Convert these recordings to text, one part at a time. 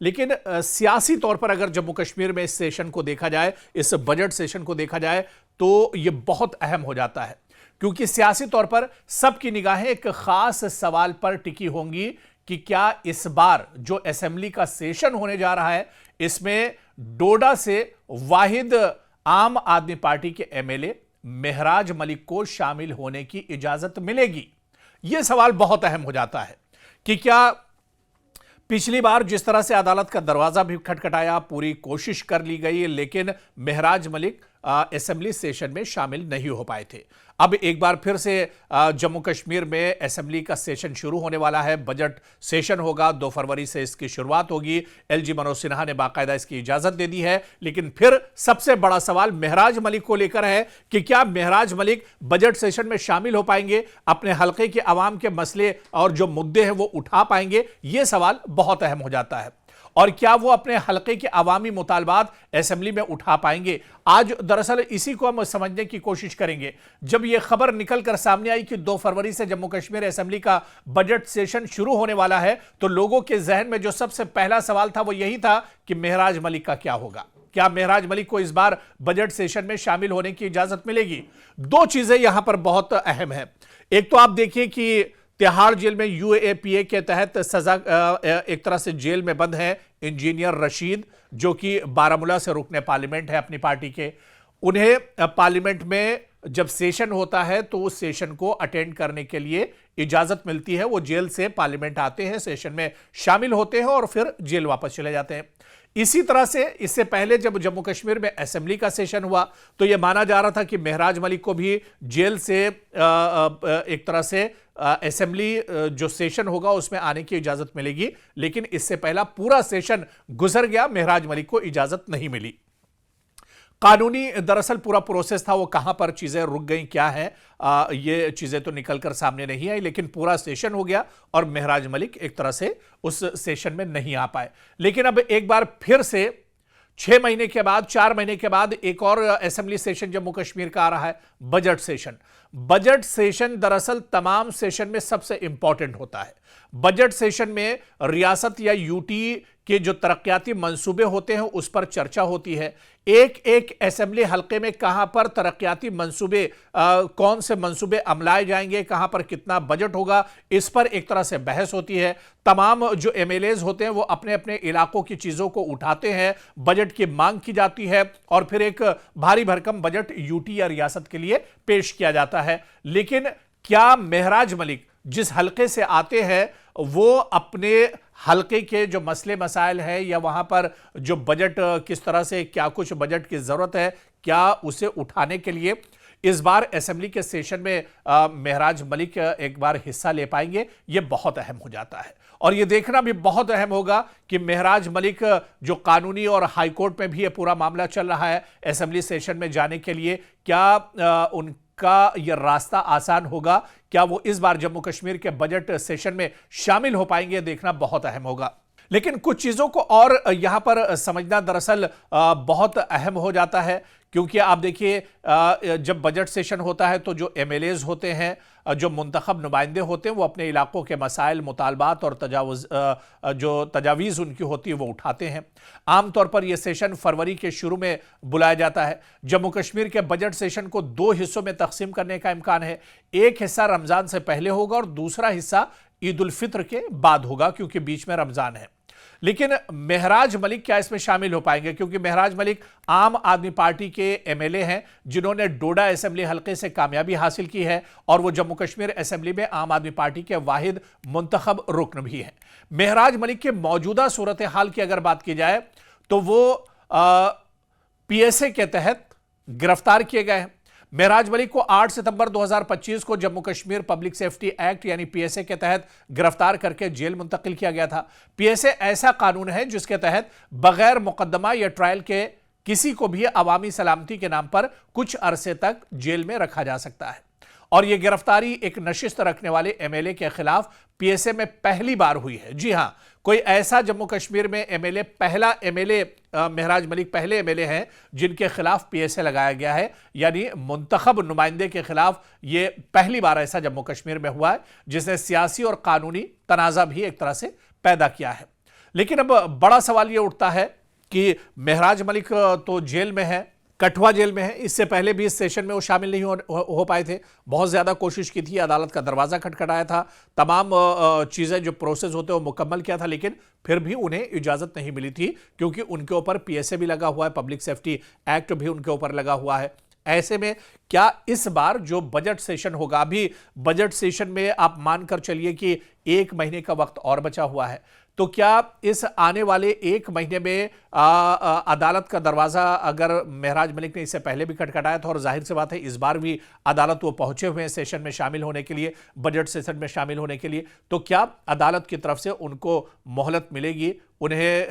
लेकिन सियासी तौर पर अगर जम्मू कश्मीर में इस सेशन को देखा जाए, इस बजट सेशन को देखा जाए, तो यह बहुत अहम हो जाता है, क्योंकि सियासी तौर पर सबकी निगाहें एक खास सवाल पर टिकी होंगी कि क्या इस बार जो असेंबली का सेशन होने जा रहा है, इसमें डोडा से वाहिद आम आदमी पार्टी के एमएलए मेहराज मलिक को शामिल होने की इजाजत मिलेगी। यह सवाल बहुत अहम हो जाता है कि क्या पिछली बार जिस तरह से अदालत का दरवाजा भी खटखटाया, पूरी कोशिश कर ली गई, लेकिन मेहराज मलिक असेंबली सेशन में शामिल नहीं हो पाए थे। अब एक बार फिर से जम्मू कश्मीर में असेंबली का सेशन शुरू होने वाला है। बजट सेशन होगा, 2 फरवरी से इसकी शुरुआत होगी। एलजी मनोज सिन्हा ने बाकायदा इसकी इजाजत दे दी है। लेकिन फिर सबसे बड़ा सवाल मेहराज मलिक को लेकर है कि क्या मेहराज मलिक बजट सेशन में शामिल हो पाएंगे, अपने हलके के अवाम के मसले और जो मुद्दे हैं वो उठा पाएंगे। यह सवाल बहुत अहम हो जाता है। और क्या वो अपने हलके के अवामी मुतालबात असेंबली में उठा पाएंगे? आज दरअसल इसी को हम समझने की कोशिश करेंगे। जब यह खबर निकलकर सामने आई कि 2 फरवरी से जम्मू कश्मीर असेंबली का बजट सेशन शुरू होने वाला है, तो लोगों के जहन में जो सबसे पहला सवाल था वो यही था कि मेहराज मलिक का क्या होगा। क्या मेहराज मलिक को इस बार बजट सेशन में शामिल होने की इजाजत मिलेगी? 2 चीजें यहां पर बहुत अहम है। एक तो आप देखिए कि तिहाड़ जेल में यूएपीए के तहत सजा एक तरह से जेल में बंद है इंजीनियर रशीद, जो कि बारामूला से रुकने पार्लियामेंट है अपनी पार्टी के। उन्हें पार्लियामेंट में जब सेशन होता है तो उस सेशन को अटेंड करने के लिए इजाजत मिलती है। वो जेल से पार्लियामेंट आते हैं, सेशन में शामिल होते हैं और फिर जेल वापस चले जाते हैं। इसी तरह से इससे पहले जब जम्मू कश्मीर में असेंबली का सेशन हुआ तो यह माना जा रहा था कि मेहराज मलिक को भी जेल से एक तरह से असेंबली जो सेशन होगा उसमें आने की इजाजत मिलेगी। लेकिन इससे पहला पूरा सेशन गुजर गया, मेहराज मलिक को इजाजत नहीं मिली। कानूनी दरअसल पूरा प्रोसेस था, वो कहां पर चीजें रुक गई, क्या है, ये चीजें तो निकलकर सामने नहीं आई। लेकिन पूरा सेशन हो गया और मेहराज मलिक एक तरह से उस सेशन में नहीं आ पाए। लेकिन अब एक बार फिर से 6 महीने के बाद, 4 महीने के बाद एक और असेंबली सेशन जम्मू कश्मीर का आ रहा है, बजट सेशन। बजट सेशन दरअसल तमाम सेशन में सबसे इंपॉर्टेंट होता है। बजट सेशन में रियासत या यूटी के जो तरक्याती मंसूबे होते हैं उस पर चर्चा होती है। एक एक असेंबली हलके में कहां पर तरक्याती मंसूबे, कौन से मंसूबे अमलाए जाएंगे, कहां पर कितना बजट होगा, इस पर एक तरह से बहस होती है। तमाम जो एमएलएज होते हैं वो अपने अपने इलाकों की चीजों को उठाते हैं, बजट की मांग की जाती है और फिर एक भारी भरकम बजट यूटी या रियासत के लिए पेश किया जाता है। लेकिन क्या मेहराज मलिक जिस हलके से आते हैं वो अपने हलके के जो मसले मसाइल हैं या वहां पर जो बजट किस तरह से, क्या कुछ बजट की जरूरत है, क्या उसे उठाने के लिए इस बार असेंबली के सेशन में मेहराज मलिक एक बार हिस्सा ले पाएंगे? यह बहुत अहम हो जाता है। और यह देखना भी बहुत अहम होगा कि मेहराज मलिक जो कानूनी और हाईकोर्ट में भी यह पूरा मामला चल रहा है असेंबली सेशन में जाने के लिए, क्या उनका यह रास्ता आसान होगा? क्या वो इस बार जम्मू कश्मीर के बजट सेशन में शामिल हो पाएंगे? देखना बहुत अहम होगा। लेकिन कुछ चीजों को और यहां पर समझना दरअसल बहुत अहम हो जाता है, क्योंकि आप देखिए जब बजट सेशन होता है तो जो एमएलएज होते हैं, जो मुंतखब नुमाइंदे होते हैं, वो अपने इलाकों के मसाइल, मुतालबात और जो तजावीज़ उनकी होती है वो उठाते हैं। आमतौर पर यह सेशन फरवरी के शुरू में बुलाया जाता है। जम्मू कश्मीर के बजट सेशन को 2 हिस्सों में तकसीम करने का इम्कान है। एक हिस्सा रमज़ान से पहले होगा और दूसरा हिस्सा ईद उल फित्र के बाद होगा, क्योंकि बीच में रमज़ान है। लेकिन मेहराज मलिक क्या इसमें शामिल हो पाएंगे? क्योंकि मेहराज मलिक आम आदमी पार्टी के एमएलए हैं जिन्होंने डोडा असेंबली हलके से कामयाबी हासिल की है और वो जम्मू कश्मीर असेंबली में आम आदमी पार्टी के वाहिद मुंतखब रुकन भी हैं। मेहराज मलिक के मौजूदा सूरत हाल की अगर बात की जाए तो वो पीएसए के तहत गिरफ्तार किए गए हैं। मेहराज मलिक को 8 सितंबर 2025 को Jammu Kashmir public safety act यानी पीएसए के तहत गिरफ्तार करके जेल मुंतकिल किया गया था। पीएसए ऐसा कानून है जिसके तहत बगैर मुकदमा या ट्रायल के किसी को भी अवामी सलामती के नाम पर कुछ अरसे तक जेल में रखा जा सकता है। और यह गिरफ्तारी एक नशिस्त रखने वाले एमएलए के खिलाफ पीएसए में पहली बार हुई है। जी हां, कोई ऐसा जम्मू कश्मीर में एमएलए, पहला एमएलए, मेहराज मलिक पहले एमएलए हैं जिनके खिलाफ पीएसए लगाया गया है, यानी मुंतखब नुमाइंदे के खिलाफ यह पहली बार ऐसा जम्मू कश्मीर में हुआ है जिसने सियासी और कानूनी तनाजा भी एक तरह से पैदा किया है। लेकिन अब बड़ा सवाल यह उठता है कि महराज मलिक तो जेल में है, कठुआ जेल में है। इससे पहले भी इस सेशन में वो शामिल नहीं हो पाए थे। बहुत ज्यादा कोशिश की थी, अदालत का दरवाजा खटखटाया था, तमाम चीजें जो प्रोसेस होते हैं वो मुकम्मल किया था, लेकिन फिर भी उन्हें इजाजत नहीं मिली थी, क्योंकि उनके ऊपर पीएसए भी लगा हुआ है, पब्लिक सेफ्टी एक्ट भी उनके ऊपर लगा हुआ है। ऐसे में क्या इस बार जो बजट सेशन होगा, अभी बजट सेशन में आप मानकर चलिए कि 1 महीने का वक्त और बचा हुआ है, तो क्या इस आने वाले 1 महीने में अदालत का दरवाजा, अगर महराज मलिक ने इससे पहले भी खटखटाया था और जाहिर सी बात है इस बार भी अदालत वो पहुंचे हुए हैं सेशन में शामिल होने के लिए, बजट सेशन में शामिल होने के लिए, तो क्या अदालत की तरफ से उनको मोहलत मिलेगी? उन्हें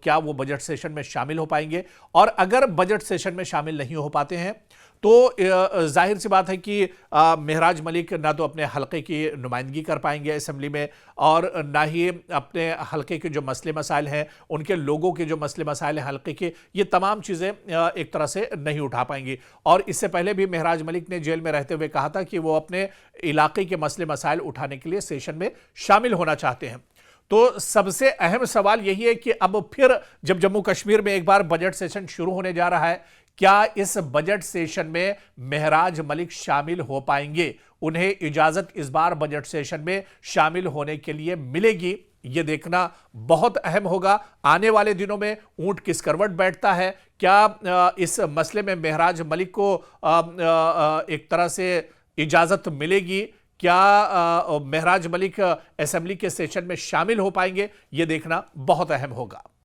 क्या वो बजट सेशन में शामिल हो पाएंगे? और अगर बजट सेशन में शामिल नहीं हो पाते हैं तो जाहिर सी बात है कि महराज मलिक ना तो अपने हलके की नुमाइंदगी कर पाएंगे असेंबली में, और ना ही अपने हलके के जो मसले मसाइल हैं, उनके लोगों के जो मसले मसाइल हैं हलके के, ये तमाम चीज़ें एक तरह से नहीं उठा पाएंगी। और इससे पहले भी महराज मलिक ने जेल में रहते हुए कहा था कि वो अपने इलाके के मसले मसाइल उठाने के लिए सेशन में शामिल होना चाहते हैं। तो सबसे अहम सवाल यही है कि अब फिर जब जम्मू कश्मीर में एक बार बजट सेशन शुरू होने जा रहा है, क्या इस बजट सेशन में महराज मलिक शामिल हो पाएंगे? उन्हें इजाजत इस बार बजट सेशन में शामिल होने के लिए मिलेगी? यह देखना बहुत अहम होगा। आने वाले दिनों में ऊंट किस करवट बैठता है? क्या इस मसले में महराज मलिक को एक तरह से इजाजत मिलेगी? क्या महराज मलिक असेंबली के सेशन में शामिल हो पाएंगे? यह देखना बहुत अहम होगा।